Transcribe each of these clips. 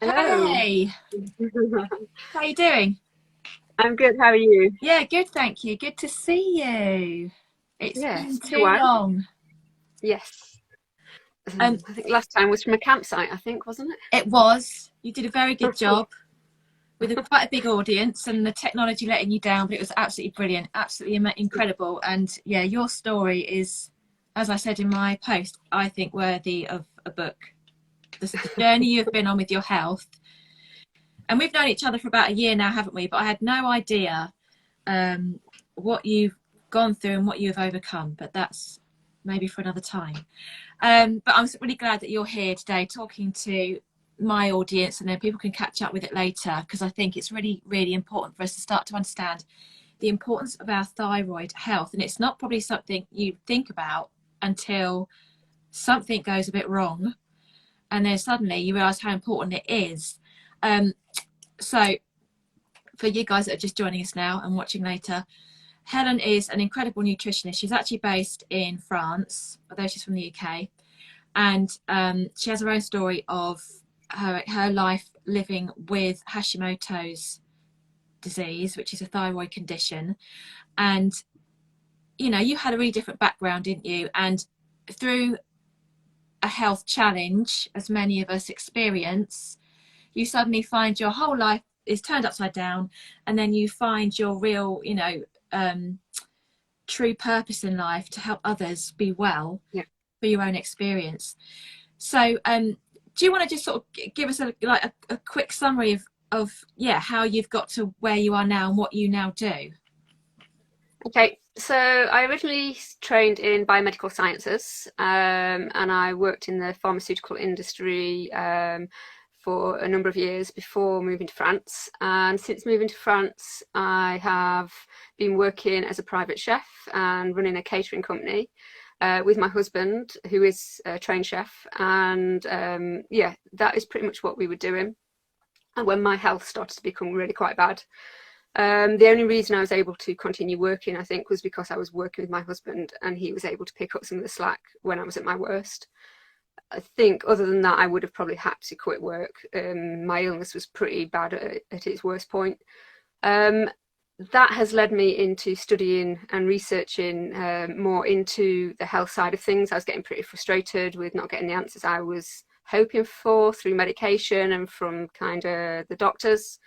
Hello. Hey, how you doing? I'm good. How are you? Yeah, good, thank you. Good to see you. It's Yeah, been it's been a too while. long. Yes. Um, I think last time was from a campsite, I think, wasn't it was. You did a very good it? job with quite a big audience and the technology letting you down, but it was absolutely brilliant, absolutely incredible. And yeah, your story is, as I said in my post, I think worthy of a book. The journey you've been on with your health, and we've known each other for about a year now, haven't we? But I had no idea um, what you've gone through and what you have overcome, but that's maybe for another time. But I'm really glad that you're here today talking to my audience, and then people can catch up with it later, because I think it's really, really important for us to start to understand the importance of our thyroid health. And it's not probably something you think about until something goes a bit wrong, and then suddenly you realize how important it is. So for you guys that are just joining us now and watching later, Helen is an incredible nutritionist. She's actually based in France, although she's from the UK. And she has her own story of her life living with Hashimoto's disease, which is a thyroid condition. And, you know, you had a really different background, didn't you? And through a health challenge, as many of us experience, you suddenly find your whole life is turned upside down. And then you find your real, true purpose in life to help others be well Yeah. for your own experience. So, do you want to just sort of give us a quick summary of how you've got to where you are now and what you now do? Okay. So I originally trained in biomedical sciences, and I worked in the pharmaceutical industry for a number of years before moving to France. And since moving to France, I have been working as a private chef and running a catering company. With my husband, who is a trained chef, and yeah, that is pretty much what we were doing. And when my health started to become really quite bad, the only reason I was able to continue working, I think, was because I was working with my husband, and he was able to pick up some of the slack when I was at my worst. I think, other than that, I would have probably had to quit work. My illness was pretty bad at its worst point. Um, that has led me into studying and researching more into the health side of things. I was getting pretty frustrated with not getting the answers I was hoping for through medication and from kind of the doctors.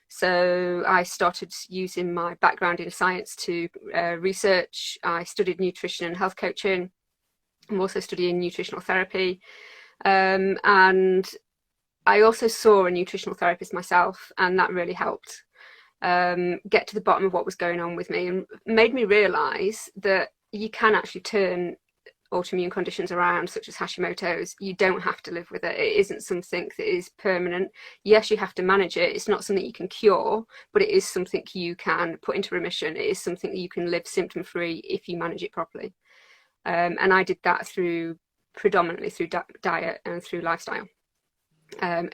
So I started using my background in science to research. I studied nutrition and health coaching. I'm also studying nutritional therapy. And I also saw a nutritional therapist myself, and that really helped get to the bottom of what was going on with me and made me realise that you can actually turn autoimmune conditions around, such as Hashimoto's. You don't have to live with it. It isn't something that is permanent. Yes, you have to manage it. It's not something you can cure, but it is something you can put into remission. It is something that you can live symptom free if you manage it properly. And I did that through predominantly through diet and through lifestyle.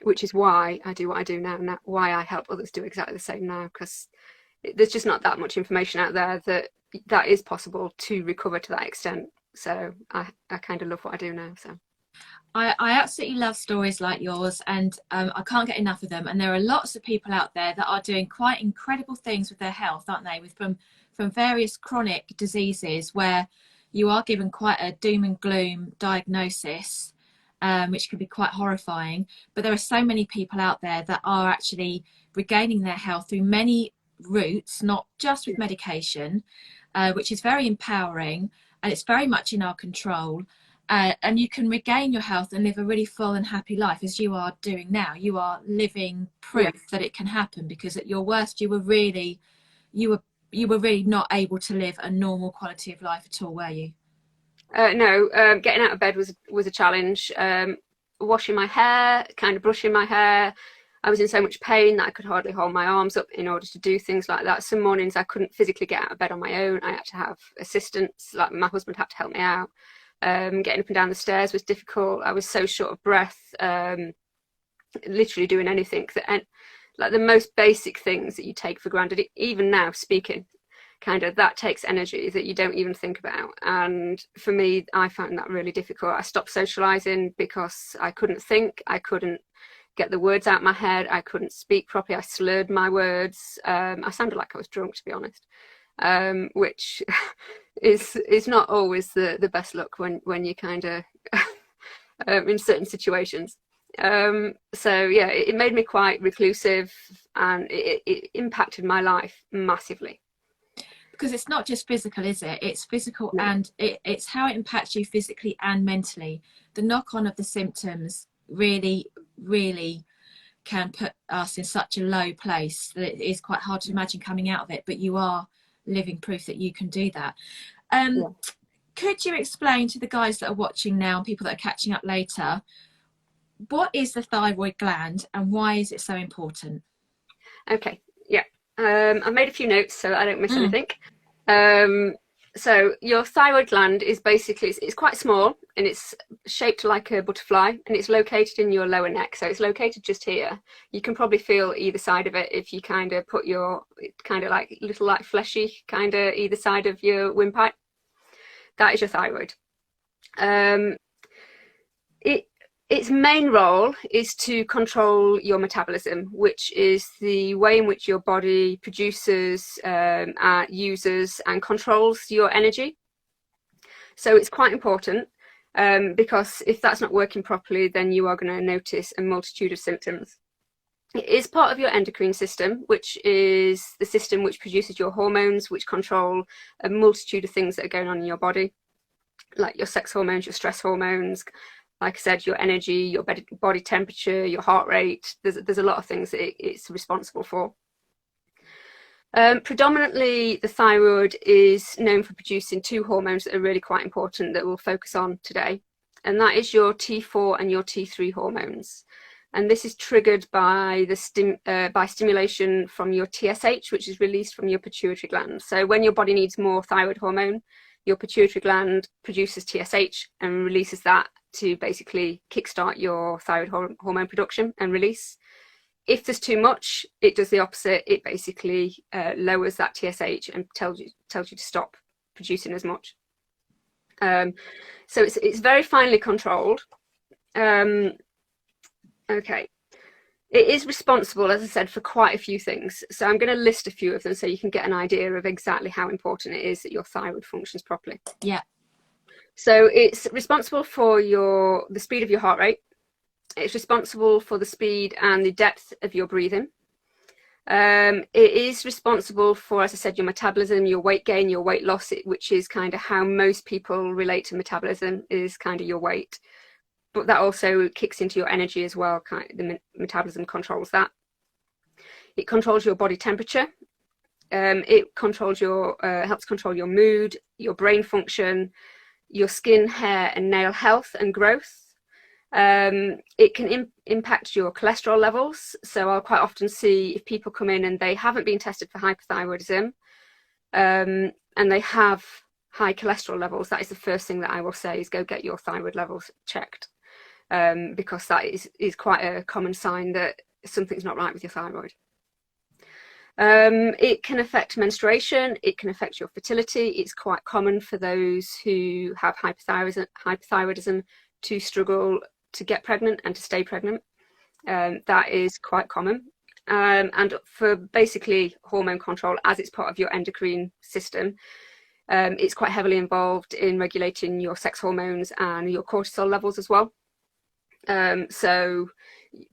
Which is why I do what I do now, why I help others do exactly the same now, because there's just not that much information out there that is possible to recover to that extent. So I kind of love what I do now. So I absolutely love stories like yours, and I can't get enough of them. And there are lots of people out there that are doing quite incredible things with their health, aren't they? From various chronic diseases where you are given quite a doom and gloom diagnosis, which can be quite horrifying. But there are so many people out there that are actually regaining their health through many routes, not just with medication, which is very empowering, and it's very much in our control. And you can regain your health and live a really full and happy life, as you are doing now. You are living yeah. proof that it can happen, because at your worst you were you were really not able to live a normal quality of life at all, were you? No, getting out of bed was a challenge. Washing my hair, kind of brushing my hair. I was in so much pain that I could hardly hold my arms up in order to do things like that. Some mornings I couldn't physically get out of bed on my own. I had to have assistance, like my husband had to help me out. Getting up and down the stairs was difficult. I was so short of breath, literally doing anything that, like the most basic things that you take for granted, even now speaking, kind of that takes energy that you don't even think about. And for me, I found that really difficult. I stopped socializing because I couldn't think. I couldn't get the words out of my head. I couldn't speak properly. I slurred my words. I sounded like I was drunk, to be honest, which is not always the best look when you kind of in certain situations. So yeah, it made me quite reclusive, and it impacted my life massively. Because it's not just physical, is it? It's physical, No. and it's how it impacts you physically and mentally. The knock-on of the symptoms really, really can put us in such a low place that it is quite hard to imagine coming out of it, but you are living proof that you can do that. Yeah. Could you explain to the guys that are watching now and people that are catching up later, what is the thyroid gland and why is it so important? Okay. Yeah. I've made a few notes so I don't miss Mm. anything. So your thyroid gland is basically, it's quite small, and it's shaped like a butterfly, and it's located in your lower neck. So it's located just here. You can probably feel either side of it if you kind of put your kind of like little like fleshy kind of either side of your windpipe. That is your thyroid. It its main role is to control your metabolism, which is the way in which your body produces, uses, and controls your energy. So it's quite important, because if that's not working properly, then you are going to notice a multitude of symptoms. It is part of your endocrine system, which is the system which produces your hormones, which control a multitude of things that are going on in your body, like your sex hormones, your stress hormones, like I said, your energy, your body temperature, your heart rate. There's a lot of things that it's responsible for. Predominantly, the thyroid is known for producing two hormones that are really quite important that we'll focus on today, and that is your T4 and your T3 hormones. And this is triggered by by stimulation from your TSH, which is released from your pituitary gland. So when your body needs more thyroid hormone, your pituitary gland produces TSH and releases that to basically kickstart your thyroid hormone production and release. If there's too much, it does the opposite. It basically lowers that TSH and tells you to stop producing as much. So it's very finely controlled. Okay. It is responsible, as I said, for quite a few things. So I'm going to list a few of them so you can get an idea of exactly how important it is that your thyroid functions properly. Yeah. So it's responsible for the speed of your heart rate. It's responsible for the speed and the depth of your breathing. It is responsible for, as I said, your metabolism, your weight gain, your weight loss, which is kind of how most people relate to metabolism, is kind of your weight. But that also kicks into your energy as well. The metabolism controls that. It controls your body temperature. It controls helps control your mood, your brain function, your skin, hair, and nail health and growth. It can impact your cholesterol levels. So I'll quite often see if people come in and they haven't been tested for hypothyroidism, and they have high cholesterol levels, that is the first thing that I will say is go get your thyroid levels checked. Because that is quite a common sign that something's not right with your thyroid. It can affect menstruation. It can affect your fertility. It's quite common for those who have hypothyroidism to struggle to get pregnant and to stay pregnant. That is quite common. And for basically hormone control, as it's part of your endocrine system, it's quite heavily involved in regulating your sex hormones and your cortisol levels as well. So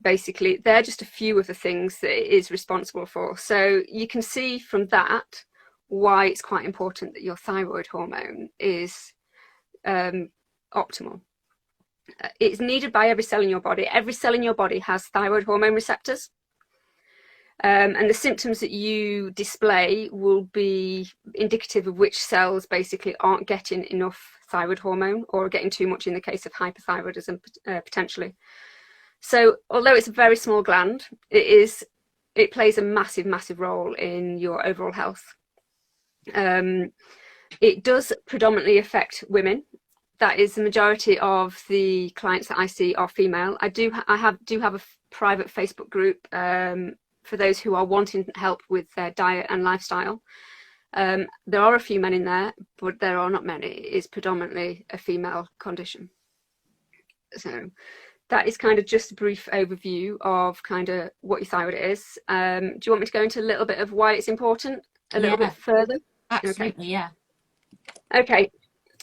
basically they're just a few of the things that it is responsible for. So you can see from that why it's quite important that your thyroid hormone is optimal. It's needed by every cell in your body. Every cell in your body has thyroid hormone receptors. And the symptoms that you display will be indicative of which cells basically aren't getting enough thyroid hormone or are getting too much in the case of hypothyroidism, potentially. So although it's a very small gland, it plays a massive role in your overall health. It does predominantly affect women. That is the majority of the clients that I see are female. I do have a private Facebook group for those who are wanting help with their diet and lifestyle. There are a few men in there, but there are not many. It is predominantly a female condition. So that is kind of just a brief overview of kind of what your thyroid is. Do you want me to go into a little bit of why it's important a little bit Yeah, further? Okay. absolutely. Yeah. Okay.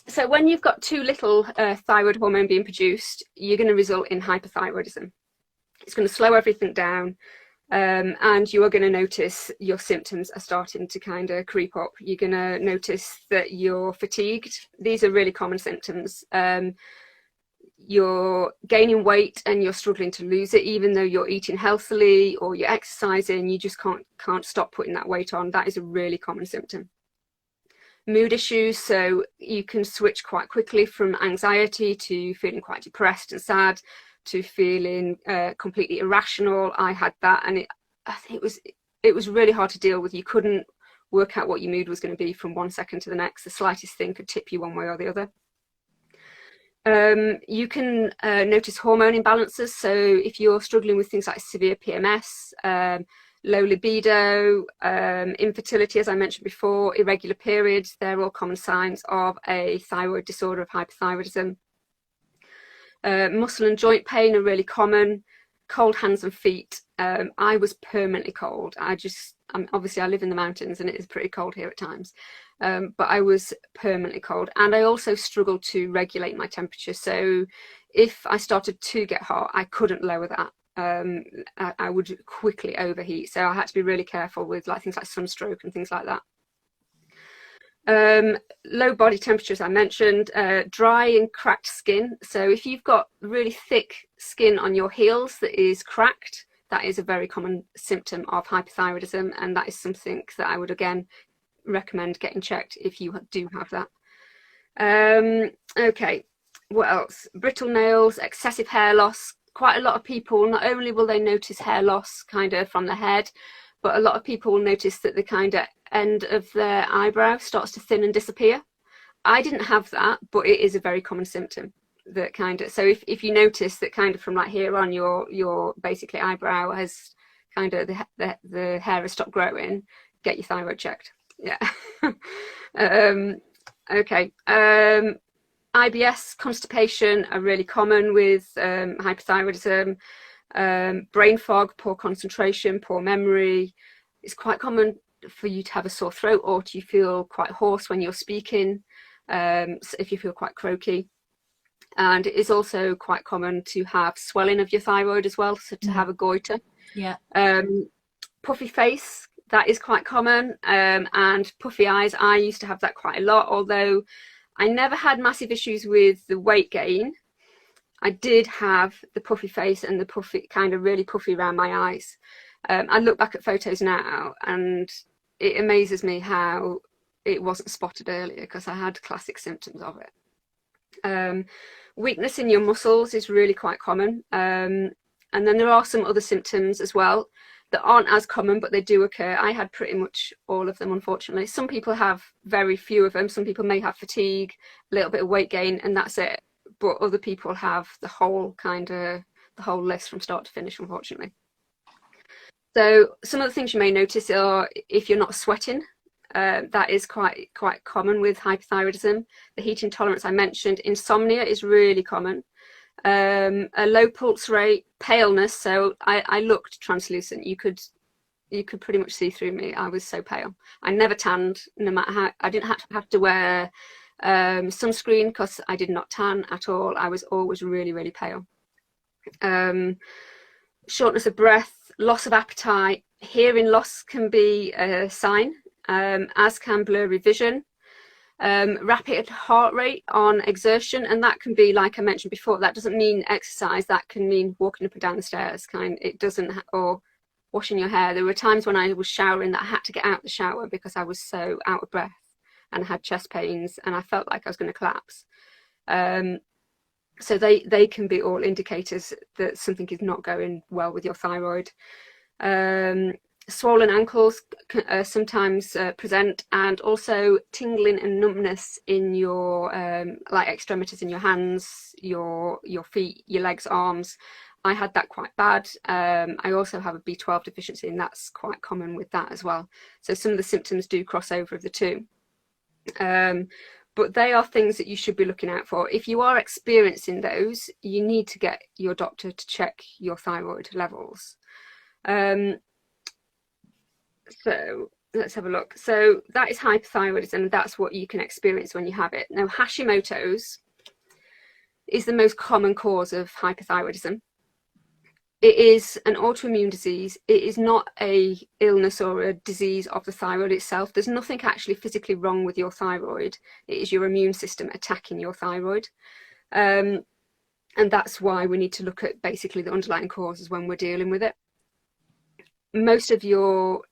So when you've got too little thyroid hormone being produced, you're going to result in hyperthyroidism. It's going to slow everything down, and you are going to notice your symptoms are starting to kind of creep up. You're going to notice that you're fatigued. These are really common symptoms. You're gaining weight and you're struggling to lose it, even though you're eating healthily or you're exercising. You just can't stop putting that weight on. That is a really common symptom. Mood issues, so you can switch quite quickly from anxiety to feeling quite depressed and sad to feeling completely irrational. I had that, and I think it was really hard to deal with. You couldn't work out what your mood was going to be from one second to the next. The slightest thing could tip you one way or the other. You can notice hormone imbalances. So if you're struggling with things like severe PMS, low libido, infertility, as I mentioned before, irregular periods, they're all common signs of a thyroid disorder, of hyperthyroidism. Muscle and joint pain are really common. Cold hands and feet. I was permanently cold. Obviously I live in the mountains and it is pretty cold here at times. But I was permanently cold, and I also struggled to regulate my temperature. So if I started to get hot, I couldn't lower that. I would quickly overheat. So I had to be really careful with like things like sunstroke and things like that. Low body temperature, as I mentioned, dry and cracked skin. So if you've got really thick skin on your heels that is cracked, that is a very common symptom of hyperthyroidism, and that is something that I would again recommend getting checked if you do have that. Okay, what else? Brittle nails, excessive hair loss. Quite a lot of people, not only will they notice hair loss kind of from the head, but a lot of people will notice that the kind of end of their eyebrow starts to thin and disappear. I didn't have that, but it is a very common symptom. That kind of, so if you notice that kind of from like here on, your basically eyebrow has kind of the hair has stopped growing, get your thyroid checked. Yeah. Okay. IBS, constipation are really common with hyperthyroidism. Brain fog, poor concentration, poor memory. It's quite common for you to have a sore throat, or do you feel quite hoarse when you're speaking, so if you feel quite croaky. And it is also quite common to have swelling of your thyroid as well, so to have a goiter. Yeah. Puffy face, that is quite common, and puffy eyes. I used to have that quite a lot, although I never had massive issues with the weight gain. I did have the puffy face and the puffy, kind of really puffy around my eyes. I look back at photos now and it amazes me how it wasn't spotted earlier, because I had classic symptoms of it. Weakness in your muscles is really quite common. And then there are some other symptoms as well that aren't as common, but they do occur. I had pretty much all of them, unfortunately. Some people have very few of them. Some people may have fatigue, a little bit of weight gain, and that's it. But other people have the whole list from start to finish, unfortunately. So some of the things you may notice are if you're not sweating. That is quite common with hyperthyroidism. The heat intolerance I mentioned. Insomnia is really common. A low pulse rate, paleness. So I looked translucent. You could pretty much see through me. I was so pale. I never tanned, no matter how. I didn't have to wear sunscreen because I did not tan at all. I was always really, really pale. Shortness of breath, loss of appetite. Hearing loss can be a sign, as can blurry vision. Rapid heart rate on exertion, and that can be, like I mentioned before, that doesn't mean exercise, that can mean walking up and down the stairs, or washing your hair. There were times when I was showering that I had to get out of the shower because I was so out of breath and I had chest pains and I felt like I was going to collapse. So they can be all indicators that something is not going well with your thyroid. Swollen ankles sometimes present, and also tingling and numbness in your like extremities in your hands, your feet, your legs, arms. I had that quite bad. I also have a B12 deficiency, and that's quite common with that as well. So some of the symptoms do cross over of the two. but they are things that you should be looking out for. If you are experiencing those, you need to get your doctor to check your thyroid levels. So let's have a look. So that is hypothyroidism. That's what you can experience when you have it. Now, Hashimoto's is the most common cause of hypothyroidism. It is an autoimmune disease. It is not a illness or a disease of the thyroid itself. There's nothing actually physically wrong with your thyroid. It is your immune system attacking your thyroid. And that's why we need to look at basically the underlying causes when we're dealing with it. Most of your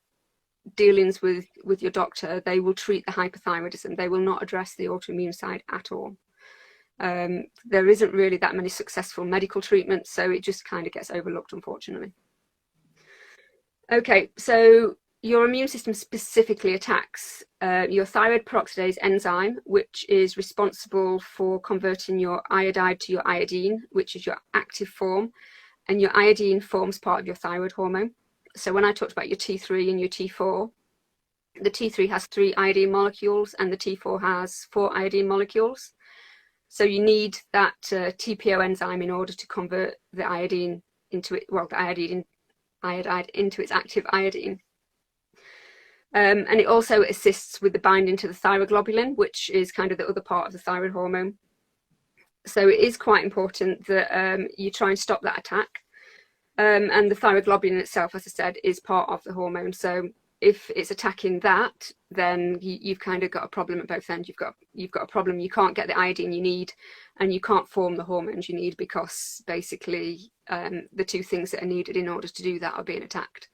dealings with your doctor, they will treat the hypothyroidism. They will not address the autoimmune side at all. There isn't really that many successful medical treatments, so it just kind of gets overlooked, unfortunately. Okay, so your immune system specifically attacks your thyroid peroxidase enzyme, which is responsible for converting your iodide to your iodine, which is your active form, and your iodine forms part of your thyroid hormone. So when I talked about your T3 and your T4, the T3 has 3 iodine molecules and the T4 has 4 iodine molecules. So you need that TPO enzyme in order to convert the iodine into it, well, the iodide into its active iodine. And it also assists with the binding to the thyroglobulin, which is kind of the other part of the thyroid hormone. So it is quite important that you try and stop that attack. And the thyroglobulin itself, as I said, is part of the hormone. So if it's attacking that, then you've kind of got a problem at both ends. You've got a problem. You can't get the iodine you need, and you can't form the hormones you need because basically the two things that are needed in order to do that are being attacked.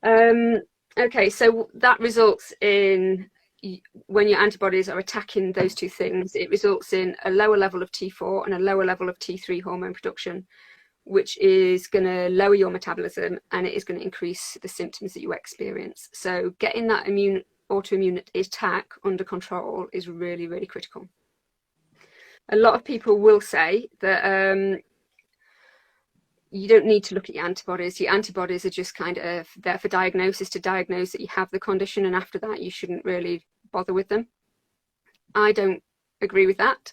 Okay, so that results in, when your antibodies are attacking those two things, it results in a lower level of T4 and a lower level of T3 hormone production, which is going to lower your metabolism, and it is going to increase the symptoms that you experience. So getting that autoimmune attack under control is really, really critical. A lot of people will say that you don't need to look at your antibodies. Your antibodies are just kind of there for diagnosis, to diagnose that you have the condition, and after that you shouldn't really bother with them. I don't agree with that.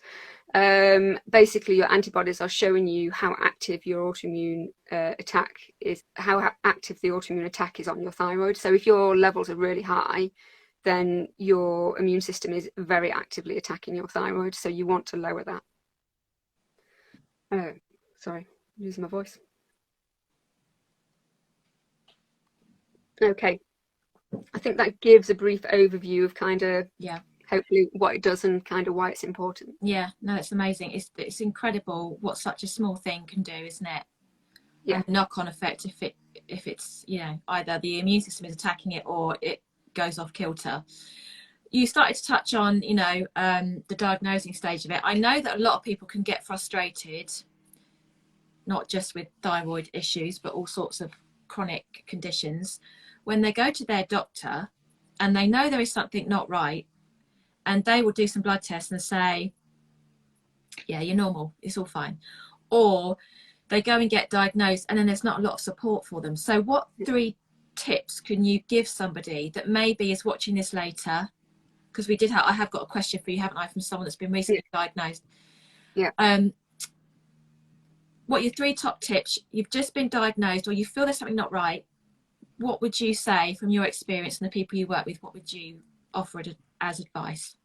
Basically, your antibodies are showing you how active your autoimmune attack is, how active the autoimmune attack is on your thyroid. So if your levels are really high, then your immune system is very actively attacking your thyroid. So you want to lower that. Oh, sorry, losing my voice. Okay, I think that gives a brief overview of kind of, yeah, hopefully what it does and kind of why it's important. Yeah, no, it's amazing. It's incredible what such a small thing can do, isn't it? Yeah. And knock-on effect if it's, you know, either the immune system is attacking it or it goes off kilter. You started to touch on, you know, the diagnosing stage of it. I know that a lot of people can get frustrated, not just with thyroid issues, but all sorts of chronic conditions, when they go to their doctor and they know there is something not right, and they will do some blood tests and say, yeah, you're normal, it's all fine. Or they go and get diagnosed and then there's not a lot of support for them. So what 3 tips can you give somebody that maybe is watching this later? Because I have got a question for you, haven't I, from someone that's been recently diagnosed. Yeah. What are your 3 top tips? You've just been diagnosed, or you feel there's something not right. What would you say from your experience and the people you work with? What would you offer as advice?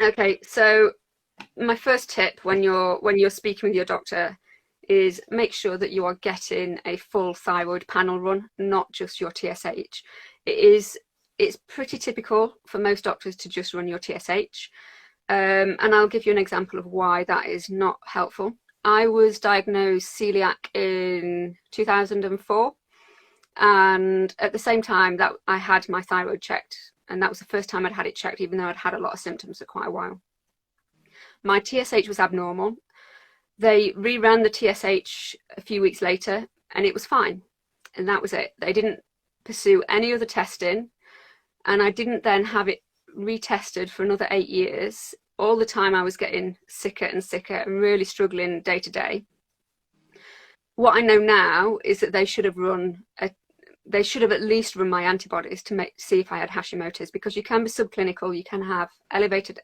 Okay, so my first tip when you're speaking with your doctor is make sure that you are getting a full thyroid panel run, not just your TSH. It's pretty typical for most doctors to just run your TSH, and I'll give you an example of why that is not helpful. I was diagnosed celiac in 2004, and at the same time that I had my thyroid checked, and that was the first time I'd had it checked, even though I'd had a lot of symptoms for quite a while. My TSH was abnormal. They reran the TSH a few weeks later and it was fine, and that was it. They didn't pursue any other testing, and I didn't then have it retested for another 8 years. All the time I was getting sicker and sicker and really struggling day to day. What I know now is that they should have run they should have at least run my antibodies to see if I had Hashimoto's, because you can be subclinical, you can have elevated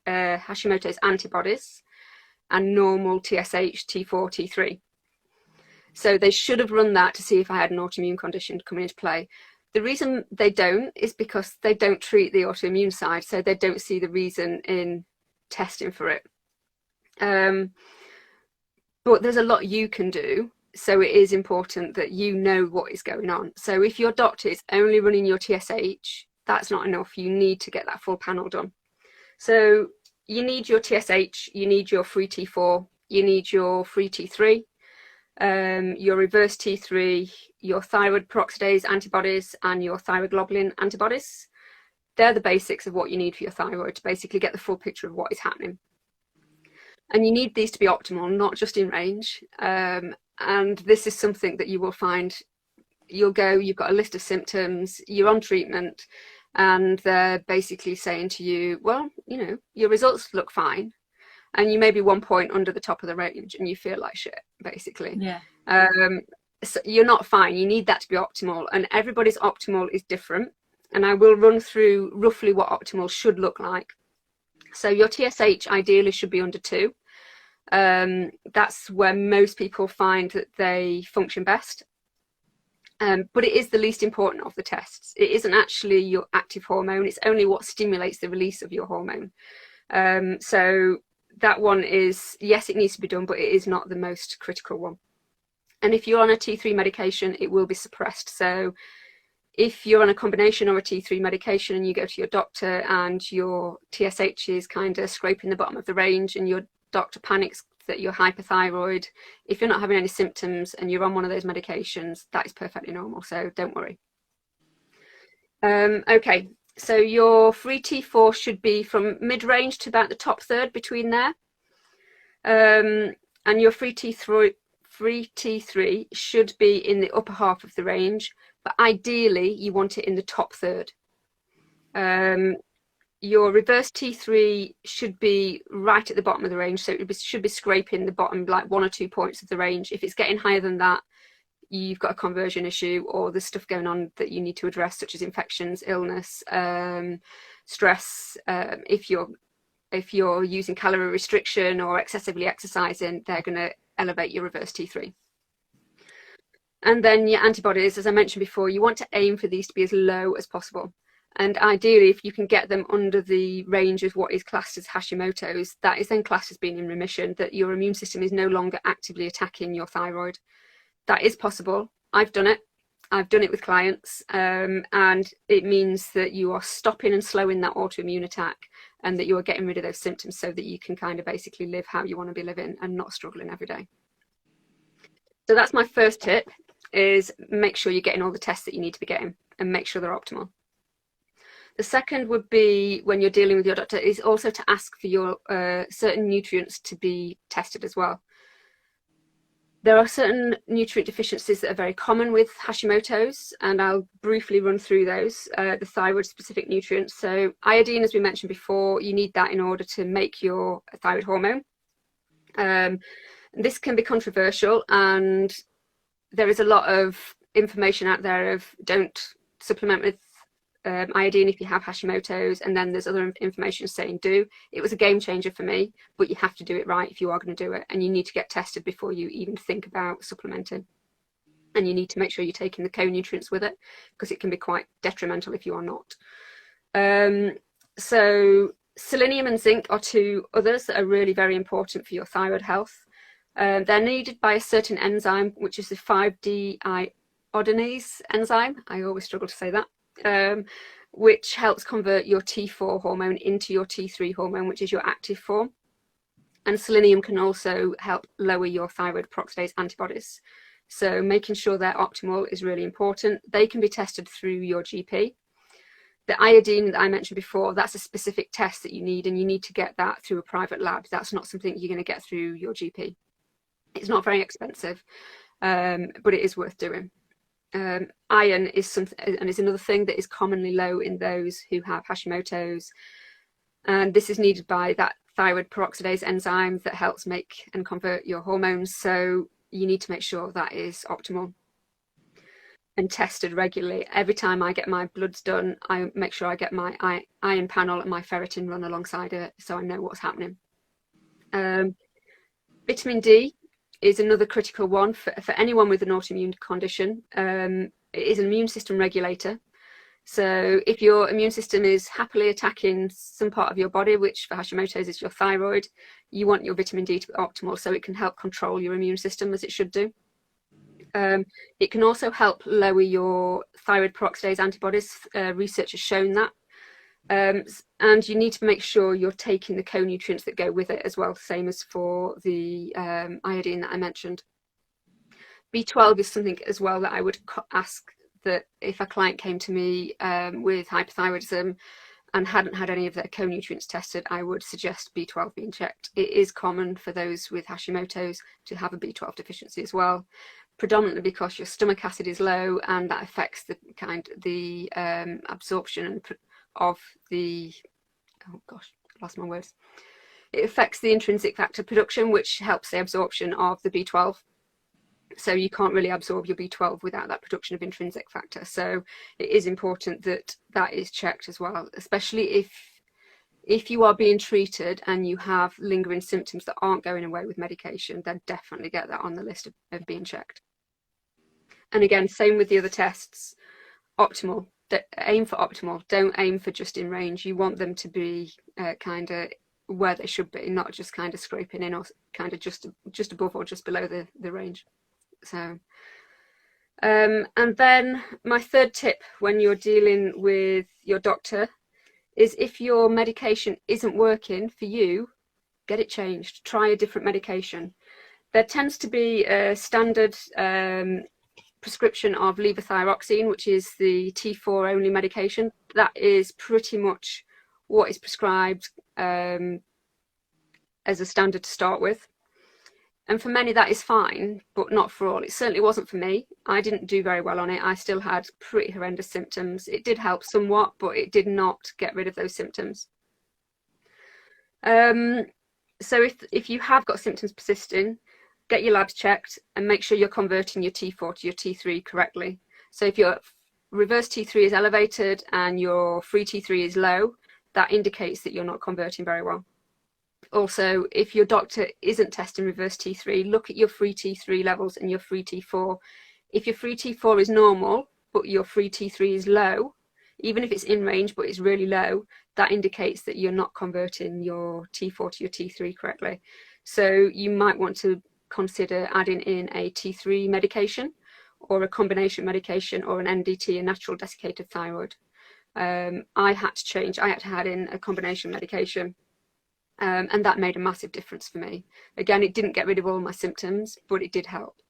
Hashimoto's antibodies and normal TSH, T4, T3. So they should have run that to see if I had an autoimmune condition coming into play. The reason they don't is because they don't treat the autoimmune side, so they don't see the reason in testing for it. But there's a lot you can do, so it is important that you know what is going on. So if your doctor is only running your TSH, that's not enough. You need to get that full panel done. So you need your TSH, you need your free T4, you need your free T3, your reverse T3, your thyroid peroxidase antibodies, and your thyroglobulin antibodies. They're the basics of what you need for your thyroid to basically get the full picture of what is happening. And you need these to be optimal, not just in range. And this is something that you will find. You'll go, you've got a list of symptoms, you're on treatment, and they're basically saying to you, well, you know, your results look fine, and you may be 1 point under the top of the range and you feel like shit, basically. Yeah. So you're not fine. You need that to be optimal, and everybody's optimal is different. And I will run through roughly what optimal should look like. So your TSH ideally should be under 2. That's where most people find that they function best. But it is the least important of the tests. It isn't actually your active hormone. It's only what stimulates the release of your hormone. So that one is, yes, it needs to be done, but it is not the most critical one. And if you're on a T3 medication, it will be suppressed. So if you're on a combination or a T3 medication and you go to your doctor and your TSH is kind of scraping the bottom of the range and your doctor panics that you're hypothyroid, if you're not having any symptoms and you're on one of those medications, that is perfectly normal. So don't worry. Okay, so your free T4 should be from mid-range to about the top third between there. And your free T3 should be in the upper half of the range, but ideally you want it in the top third. Your reverse T3 should be right at the bottom of the range, so it should be scraping the bottom, like 1 or 2 points of the range. If it's getting higher than that, you've got a conversion issue, or there's stuff going on that you need to address, such as infections, illness, stress. If you're using calorie restriction or excessively exercising, they're going to elevate your reverse T3. And then your antibodies, as I mentioned before, you want to aim for these to be as low as possible. And ideally, if you can get them under the range of what is classed as Hashimoto's, that is then classed as being in remission, that your immune system is no longer actively attacking your thyroid. That is possible. I've done it. I've done it with clients, and it means that you are stopping and slowing that autoimmune attack, and that you are getting rid of those symptoms so that you can kind of basically live how you want to be living and not struggling every day. So that's my first tip, is make sure you're getting all the tests that you need to be getting and make sure they're optimal. The second would be, when you're dealing with your doctor, is also to ask for your certain nutrients to be tested as well. There are certain nutrient deficiencies that are very common with Hashimoto's, and I'll briefly run through those, the thyroid specific nutrients. So iodine, as we mentioned before, you need that in order to make your thyroid hormone. This can be controversial, and there is a lot of information out there of don't supplement with iodine if you have Hashimoto's, and then there's other information saying do. It was a game changer for me, but you have to do it right if you are going to do it, and you need to get tested before you even think about supplementing. And you need to make sure you're taking the co-nutrients with it, because it can be quite detrimental if you are not. So selenium and zinc are two others that are really very important for your thyroid health. They're needed by a certain enzyme, which is the 5-deiodinase enzyme. I always struggle to say that. Which helps convert your T4 hormone into your T3 hormone, which is your active form. And selenium can also help lower your thyroid peroxidase antibodies. So making sure they're optimal is really important. They can be tested through your GP. The iodine that I mentioned before, that's a specific test that you need, and you need to get that through a private lab. That's not something you're going to get through your GP. It's not very expensive, but it is worth doing. Iron is something, and is another thing that is commonly low in those who have Hashimoto's, and this is needed by that thyroid peroxidase enzyme that helps make and convert your hormones. So you need to make sure that is optimal. and tested regularly. Every time I get my bloods done, I make sure I get my iron panel and my ferritin run alongside it, so I know what's happening. Vitamin D is another critical one for anyone with an autoimmune condition. It is an immune system regulator. So if your immune system is happily attacking some part of your body, which for Hashimoto's is your thyroid, you want your vitamin D to be optimal so it can help control your immune system as it should do. It can also help lower your thyroid peroxidase antibodies. Research has shown that. And you need to make sure you're taking the co-nutrients that go with it as well, same as for the iodine that I mentioned. B12 is something as well that I would ask that if a client came to me with hypothyroidism and hadn't had any of their co-nutrients tested, I would suggest B12 being checked. It is common for those with Hashimoto's to have a B12 deficiency as well, predominantly because your stomach acid is low, and that affects the absorption of the, oh gosh, I lost my words. It affects the intrinsic factor production, which helps the absorption of the B12. So you can't really absorb your B12 without that production of intrinsic factor. So it is important that that is checked as well, especially if you are being treated and you have lingering symptoms that aren't going away with medication, then definitely get that on the list of being checked. And again, same with the other tests, optimal. Aim for optimal. Don't aim for just in range. You want them to be kind of where they should be, not just kind of scraping in or kind of just above or just below the range. So, and then my third tip when you're dealing with your doctor is if your medication isn't working for you, get it changed. Try a different medication. There tends to be a standard prescription of levothyroxine, which is the T4 only medication. That is pretty much what is prescribed as a standard to start with. And for many that is fine, but not for all. It certainly wasn't for me. I didn't do very well on it. I still had pretty horrendous symptoms. It did help somewhat, but it did not get rid of those symptoms. So if you have got symptoms persisting, get your labs checked and make sure you're converting your T4 to your T3 correctly. So if your reverse T3 is elevated and your free T3 is low, that indicates that you're not converting very well. Also, if your doctor isn't testing reverse T3, look at your free T3 levels and your free T4. If your free T4 is normal, but your free T3 is low, even if it's in range, but it's really low, that indicates that you're not converting your T4 to your T3 correctly. So you might want to consider adding in a T3 medication or a combination medication or an NDT, a natural desiccated thyroid. I had to add in a combination medication. And that made a massive difference for me. Again, it didn't get rid of all my symptoms, but it did help.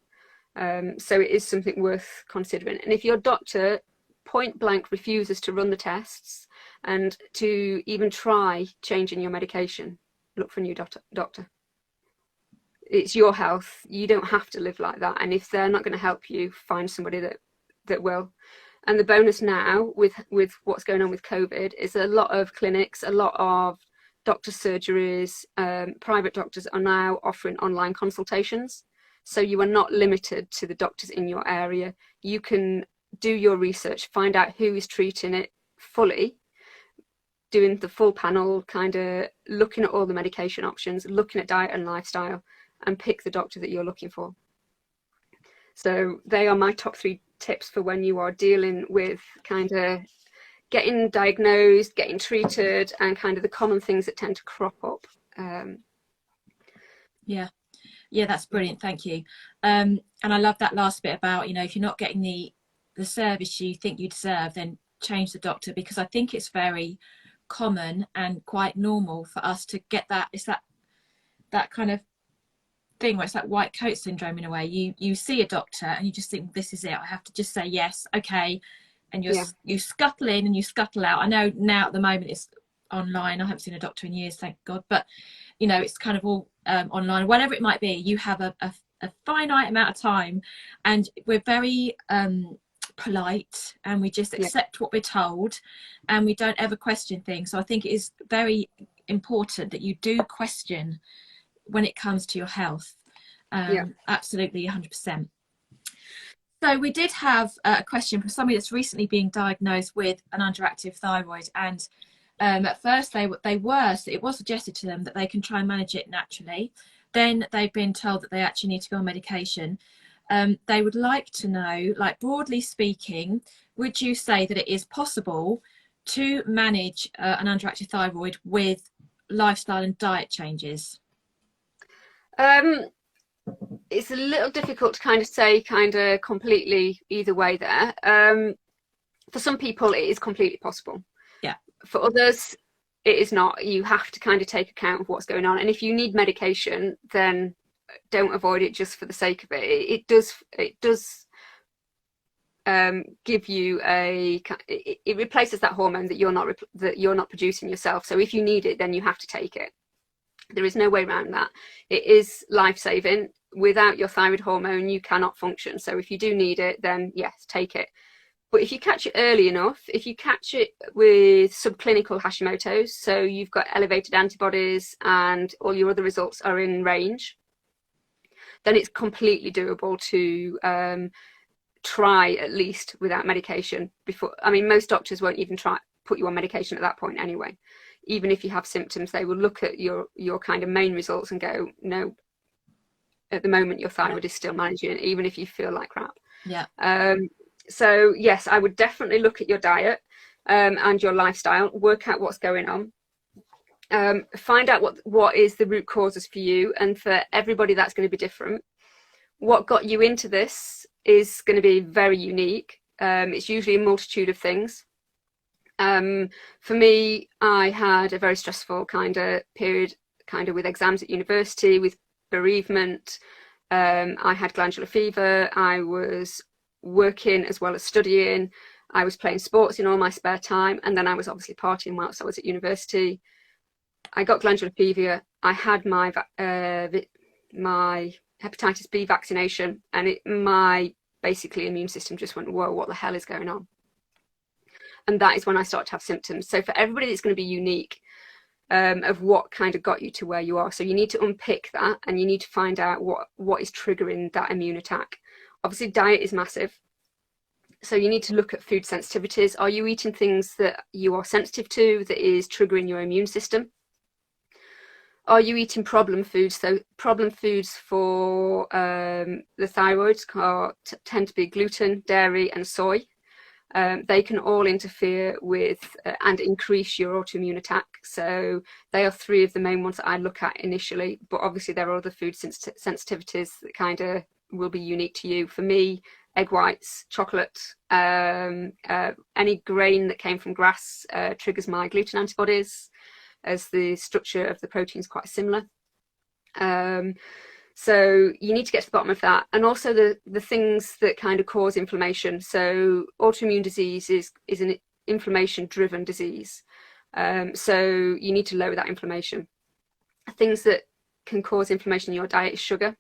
So it is something worth considering. And if your doctor point blank refuses to run the tests and to even try changing your medication, look for a new doctor. It's your health. You don't have to live like that. And if they're not going to help you, find somebody that will. And the bonus now with what's going on with COVID is a lot of clinics, a lot of doctor surgeries, private doctors are now offering online consultations. So you are not limited to the doctors in your area. You can do your research, find out who is treating it fully, doing the full panel, kind of looking at all the medication options, looking at diet and lifestyle, and pick the doctor that you're looking for. So they are my top 3 tips for when you are dealing with kind of getting diagnosed, getting treated, and kind of the common things that tend to crop up. Yeah, that's brilliant. Thank you. And I love that last bit about, if you're not getting the service you think you deserve, then change the doctor, because I think it's very common and quite normal for us to get that. It's that kind of thing where it's like white coat syndrome in a way. You see a doctor and you just think, this is it. I have to just say yes, okay. And you scuttle in and you scuttle out. I know now at the moment it's online. I haven't seen a doctor in years, thank God. But, it's kind of all online. Whatever it might be, you have a finite amount of time, and we're very polite, and we just accept what we're told, and we don't ever question things. So I think it is very important that you do question when it comes to your health. Absolutely, 100%. So we did have a question from somebody that's recently being diagnosed with an underactive thyroid, and at first it was suggested to them that they can try and manage it naturally. Then they've been told that they actually need to go on medication. They would like to know, like, broadly speaking, would you say that it is possible to manage an underactive thyroid with lifestyle and diet changes? Um, it's a little difficult to kind of say kind of completely either way there. For some people, it is completely possible. Yeah. For others, it is not. You have to kind of take account of what's going on. And if you need medication, then don't avoid it just for the sake of it. It does give you it replaces that hormone that you're not producing yourself. So if you need it, then you have to take it. There is no way around that. It is life-saving. Without your thyroid hormone, you cannot function. So if you do need it, then yes, take it. But if you catch it early enough, if you catch it with subclinical Hashimoto's, so you've got elevated antibodies and all your other results are in range, then it's completely doable to try at least without medication before. I mean, most doctors won't even try put you on medication at that point anyway. Even if you have symptoms, they will look at your kind of main results and go, no, at the moment your thyroid is still managing, even if you feel like crap. Yeah. So yes, I would definitely look at your diet and your lifestyle, work out what's going on, find out what is the root causes for you, and for everybody that's going to be different. What got you into this is going to be very unique. It's usually a multitude of things. For me, I had a very stressful kind of period, kind of with exams at university, with bereavement. I had glandular fever. I was working as well as studying. I was playing sports in all my spare time, and then I was obviously partying whilst I was at university. I got glandular fever. I had my hepatitis B vaccination, and my basically immune system just went, whoa, what the hell is going on? And that is when I started to have symptoms. So for everybody, it's going to be unique of what kind of got you to where you are. So you need to unpick that, and you need to find out what is triggering that immune attack. Obviously, diet is massive. So you need to look at food sensitivities. Are you eating things that you are sensitive to that is triggering your immune system? Are you eating problem foods? So problem foods for the thyroid tend to be gluten, dairy, and soy. They can all interfere with and increase your autoimmune attack. So they are three of the main ones that I look at initially. But obviously there are other food sensitivities that kind of will be unique to you. For me, egg whites, chocolate, any grain that came from grass triggers my gluten antibodies, as the structure of the protein is quite similar. So you need to get to the bottom of that. And also the things that kind of cause inflammation. So autoimmune disease is an inflammation-driven disease. So you need to lower that inflammation. Things that can cause inflammation in your diet is sugar,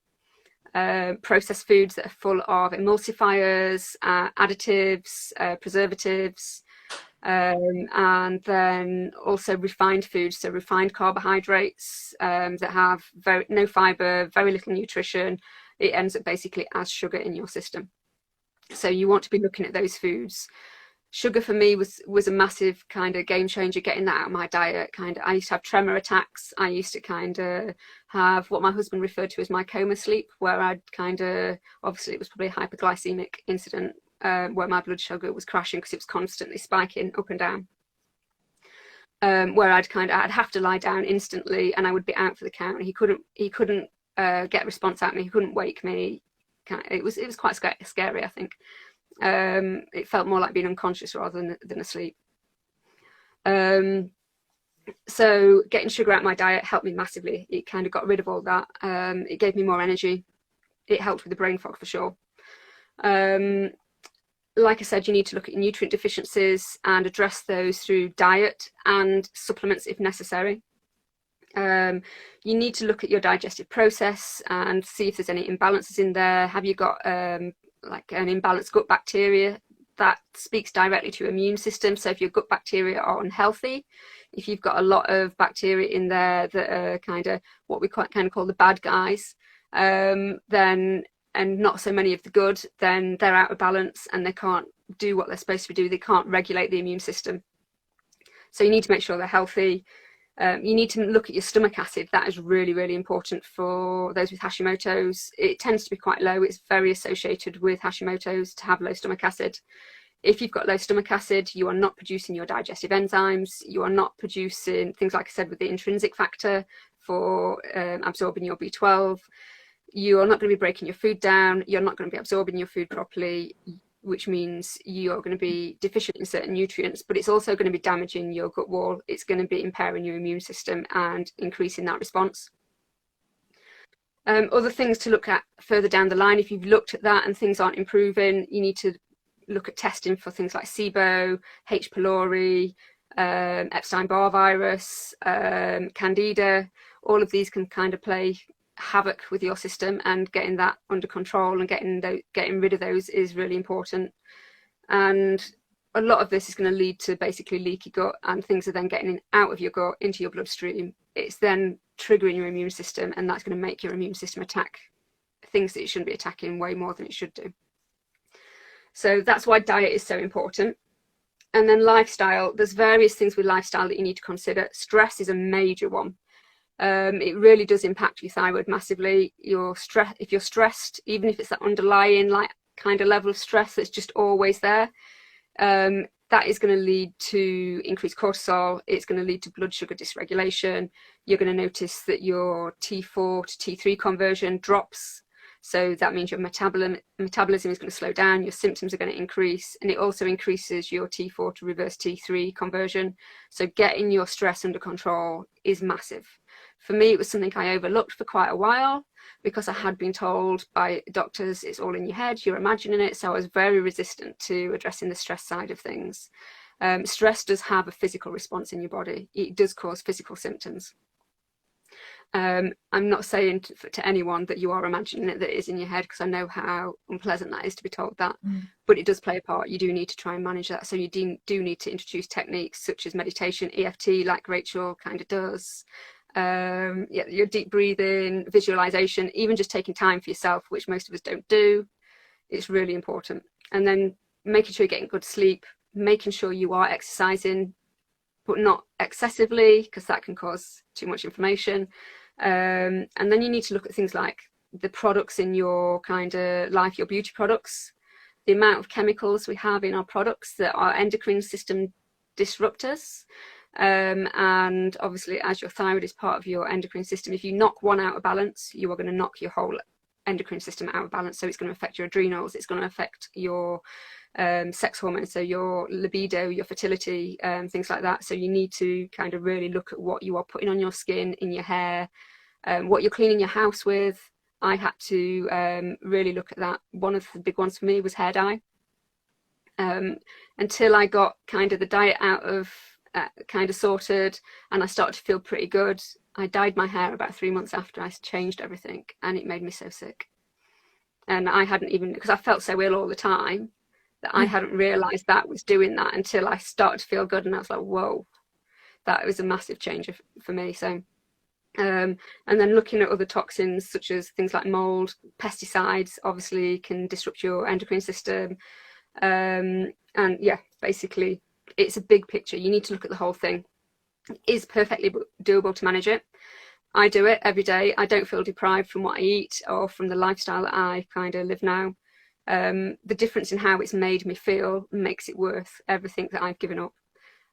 processed foods that are full of emulsifiers, additives, preservatives, and then also refined foods, so refined carbohydrates that have no fiber, very little nutrition. It ends up basically as sugar in your system. So you want to be looking at those foods. Sugar for me was a massive kind of game changer, getting that out of my diet. I used to have tremor attacks. I used to kind of have what my husband referred to as my coma sleep, where I'd obviously it was probably a hyperglycemic incident, where my blood sugar was crashing because it was constantly spiking up and down. Where I'd have to lie down instantly, and I would be out for the count. And he couldn't get a response out of me. He couldn't wake me. It was quite scary, I think. It felt more like being unconscious rather than asleep. So getting sugar out of my diet helped me massively. It kind of got rid of all that. It gave me more energy. It helped with the brain fog for sure. Like I said, you need to look at nutrient deficiencies and address those through diet and supplements if necessary. You need to look at your digestive process and see if there's any imbalances in there. Have you got like an imbalanced gut bacteria? That speaks directly to your immune system. So if your gut bacteria are unhealthy, if you've got a lot of bacteria in there that are kind of what we kind of call the bad guys, then and not so many of the good, then they're out of balance and they can't do what they're supposed to do. They can't regulate the immune system. So you need to make sure they're healthy. You need to look at your stomach acid. That is really, really important for those with Hashimoto's. It tends to be quite low. It's very associated with Hashimoto's to have low stomach acid. If you've got low stomach acid, you are not producing your digestive enzymes. You are not producing things, like I said, with the intrinsic factor for absorbing your B12. You are not going to be breaking your food down. You're not going to be absorbing your food properly, which means you're going to be deficient in certain nutrients, but it's also going to be damaging your gut wall. It's going to be impairing your immune system and increasing that response. Other things to look at further down the line, if you've looked at that and things aren't improving, you need to look at testing for things like SIBO, H. pylori, Epstein-Barr virus, Candida. All of these can kind of play havoc with your system, and getting that under control and getting rid of those is really important. And a lot of this is going to lead to basically leaky gut, and things are then getting out of your gut into your bloodstream. It's then triggering your immune system, and that's going to make your immune system attack things that it shouldn't be attacking way more than it should do. So that's why diet is so important. And then lifestyle, there's various things with lifestyle that you need to consider. Stress is a major one. It really does impact your thyroid massively. If you're stressed, even if it's that underlying like kind of level of stress that's just always there, that is going to lead to increased cortisol. It's going to lead to blood sugar dysregulation. You're going to notice that your T4 to T3 conversion drops. So that means your metabolism is going to slow down, your symptoms are going to increase, and it also increases your T4 to reverse T3 conversion. So getting your stress under control is massive. For me, it was something I overlooked for quite a while because I had been told by doctors, it's all in your head, you're imagining it. So I was very resistant to addressing the stress side of things. Stress does have a physical response in your body. It does cause physical symptoms. I'm not saying to anyone that you are imagining it, that it is in your head, because I know how unpleasant that is to be told that, but it does play a part. You do need to try and manage that. So you do need to introduce techniques such as meditation, EFT, like Rachel kind of does. Your deep breathing, visualization, even just taking time for yourself, which most of us don't do. It's really important. And then making sure you're getting good sleep, making sure you are exercising, but not excessively, because that can cause too much inflammation. And then you need to look at things like the products in your kind of life, your beauty products, the amount of chemicals we have in our products that are endocrine system disruptors. And obviously, as your thyroid is part of your endocrine system, if you knock one out of balance, you are going to knock your whole endocrine system out of balance. So it's going to affect your adrenals, it's going to affect your sex hormones, so your libido, your fertility, things like that. So you need to kind of really look at what you are putting on your skin, in your hair, what you're cleaning your house with. I had to really look at that. One of the big ones for me was hair dye. Until I got kind of the diet out of kind of sorted and I started to feel pretty good, I dyed my hair about 3 months after I changed everything, and it made me so sick. And I hadn't even, because I felt so ill all the time, that I hadn't realised that was doing that until I started to feel good, and I was like, whoa, that was a massive change for me. So and then looking at other toxins such as things like mold, pesticides obviously can disrupt your endocrine system, and yeah, basically it's a big picture. You need to look at the whole thing. It is perfectly doable to manage it. I do it every day. I don't feel deprived from what I eat or from the lifestyle that I kind of live now. The difference in how it's made me feel makes it worth everything that I've given up.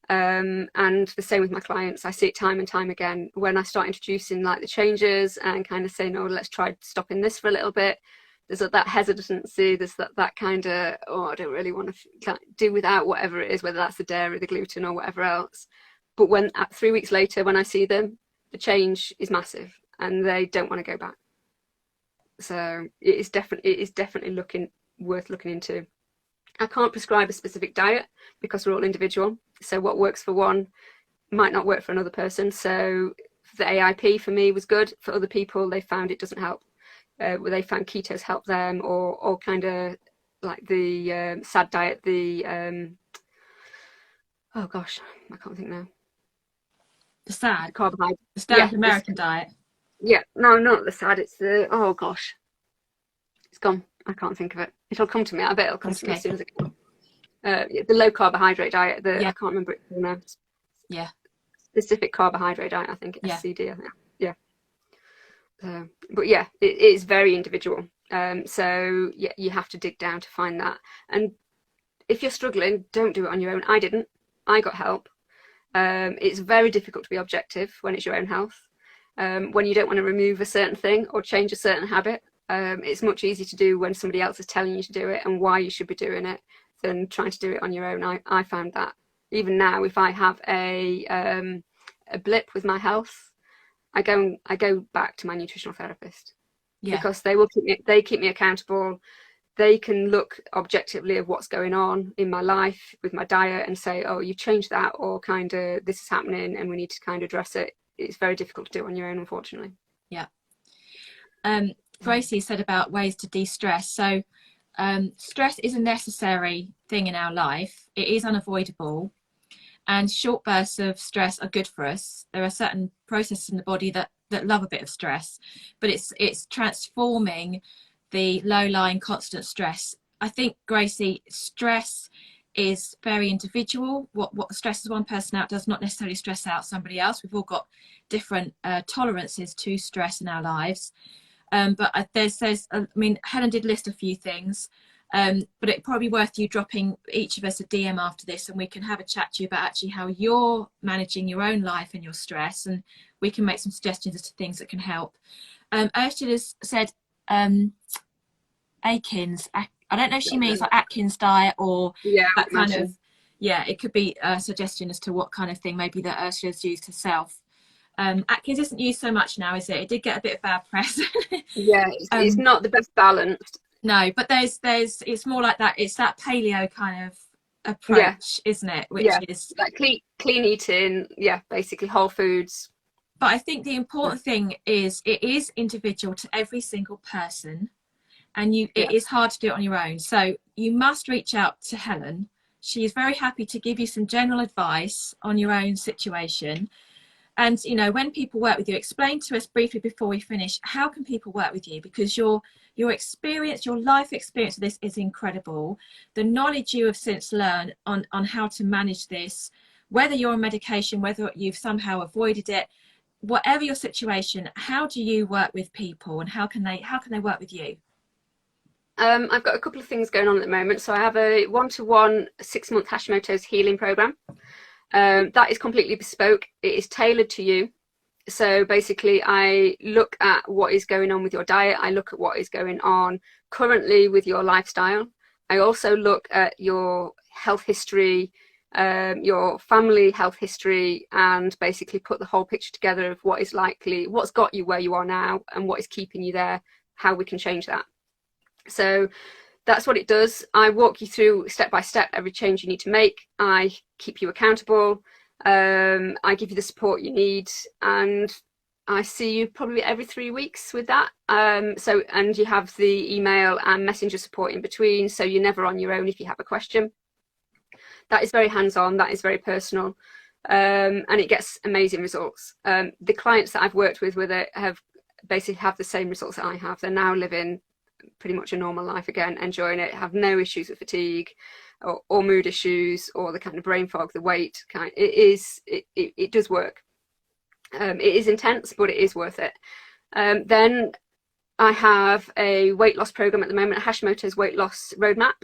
And the same with my clients. I see it time and time again. When I start introducing like the changes and kind of saying, oh, let's try stopping this for a little bit, there's that hesitancy, there's that kind of, oh, I don't really want to do without whatever it is, whether that's the dairy, the gluten or whatever else. But when 3 weeks later, when I see them, the change is massive and they don't want to go back. So it is definitely worth looking into. I can't prescribe a specific diet because we're all individual. So what works for one might not work for another person. So the AIP for me was good. For other people, they found it doesn't help. They found ketos help them, or kind of like the SAD diet, the oh gosh, I can't think now. The SAD? Carbohydrate. The standard American diet? Yeah, no, not the SAD, it's the, oh gosh. It's gone. I can't think of it. It'll come to me. I bet it'll come That's to me okay. as soon as it can. The low carbohydrate diet. Yeah. I can't remember it now. Yeah. Specific carbohydrate diet. I think Yeah. SCD. I think. Yeah. But yeah, it is very individual. So yeah, you have to dig down to find that. And if you're struggling, don't do it on your own. I didn't. I got help. It's very difficult to be objective when it's your own health. When you don't want to remove a certain thing or change a certain habit, it's much easier to do when somebody else is telling you to do it and why you should be doing it than trying to do it on your own. I found that even now, if I have a blip with my health, I go back to my nutritional therapist, Yeah. because they keep me accountable. They can look objectively at what's going on in my life with my diet and say, oh, you've changed that, or kind of this is happening and we need to kind of address it. It's very difficult to do on your own, unfortunately. Yeah. Gracie said about ways to de-stress. So stress is a necessary thing in our life. It is unavoidable, and short bursts of stress are good for us. There are certain processes in the body that love a bit of stress, but it's transforming the low-lying constant stress. I think, Gracie, stress is very individual. What stresses one person out does not necessarily stress out somebody else. We've all got different tolerances to stress in our lives. But I mean, Helen did list a few things, but it'd probably be worth you dropping each of us a DM after this, and we can have a chat to you about actually how you're managing your own life and your stress, and we can make some suggestions as to things that can help. Ursula has said Atkins. I don't know if she means like Atkins diet or that kind of, it could be a suggestion as to what kind of thing maybe that Ursula's used herself. Atkins isn't used so much now, is it? It did get a bit of bad press. Yeah, it's not the best balanced. No, but there's it's more like that. It's that paleo kind of approach, isn't it? Which is like clean eating, basically whole foods. But I think the important thing is it is individual to every single person, and it is hard to do it on your own. So you must reach out to Helen. She is very happy to give you some general advice on your own situation. And, you know, when people work with you, explain to us briefly before we finish, how can people work with you? Because your experience, your life experience of this is incredible. The knowledge you have since learned on how to manage this, whether you're on medication, whether you've somehow avoided it, whatever your situation, how do you work with people, and how can they work with you? I've got a couple of things going on at the moment. So I have a 1-to-1 6-month Hashimoto's healing program. That is completely bespoke. It is tailored to you. So basically I look at what is going on with your diet. I look at what is going on currently with your lifestyle. I also look at your health history, your family health history, and basically put the whole picture together of what is likely, what's got you where you are now and what is keeping you there, how we can change that. So that's what it does. I walk you through step by step every change you need to make. I keep you accountable. I give you the support you need, and I see you probably every 3 weeks with that. And you have the email and messenger support in between, so you're never on your own if you have a question. That is very hands-on. That is very personal, and it gets amazing results. The clients that I've worked with it have the same results that I have. They're now living pretty much a normal life again, enjoying it, have no issues with fatigue or mood issues or the kind of brain fog, the weight kind. It does work. It is intense, but it is worth it. Then I have a weight loss program at the moment, Hashimoto's weight loss roadmap.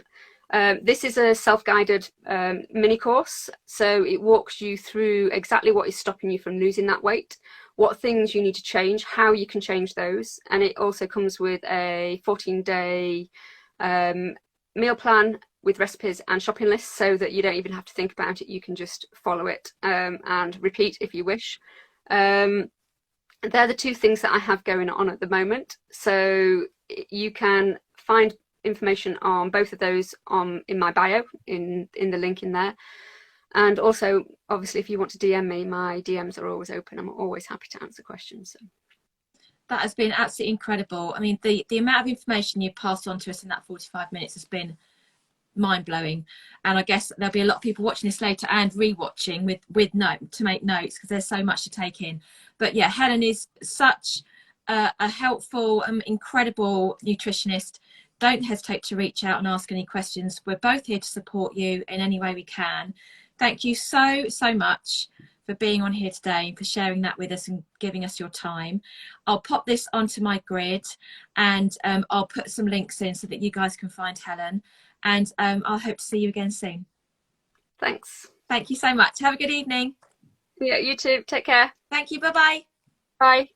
This is a self-guided mini course, so it walks you through exactly what is stopping you from losing that weight, what things you need to change, how you can change those, and it also comes with a 14-day meal plan with recipes and shopping lists, so that you don't even have to think about it. You can just follow it and repeat if you wish. They're the two things that I have going on at the moment, so you can find information on both of those in my bio, in the link in there. And also, obviously, if you want to DM me, my DMs are always open. I'm always happy to answer questions. So. That has been absolutely incredible. I mean, the amount of information you passed on to us in that 45 minutes has been mind-blowing. And I guess there'll be a lot of people watching this later and re-watching to make notes, because there's so much to take in. But yeah, Helen is such a helpful, incredible nutritionist. don't hesitate to reach out and ask any questions. We're both here to support you in any way we can. Thank you so much for being on here today and for sharing that with us and giving us your time. I'll pop this onto my grid, and I'll put some links in so that you guys can find Helen, and I'll hope to see you again soon. Thanks. Thank you so much. Have a good evening. Yeah, you too. Take care. Thank you. Bye-bye. Bye.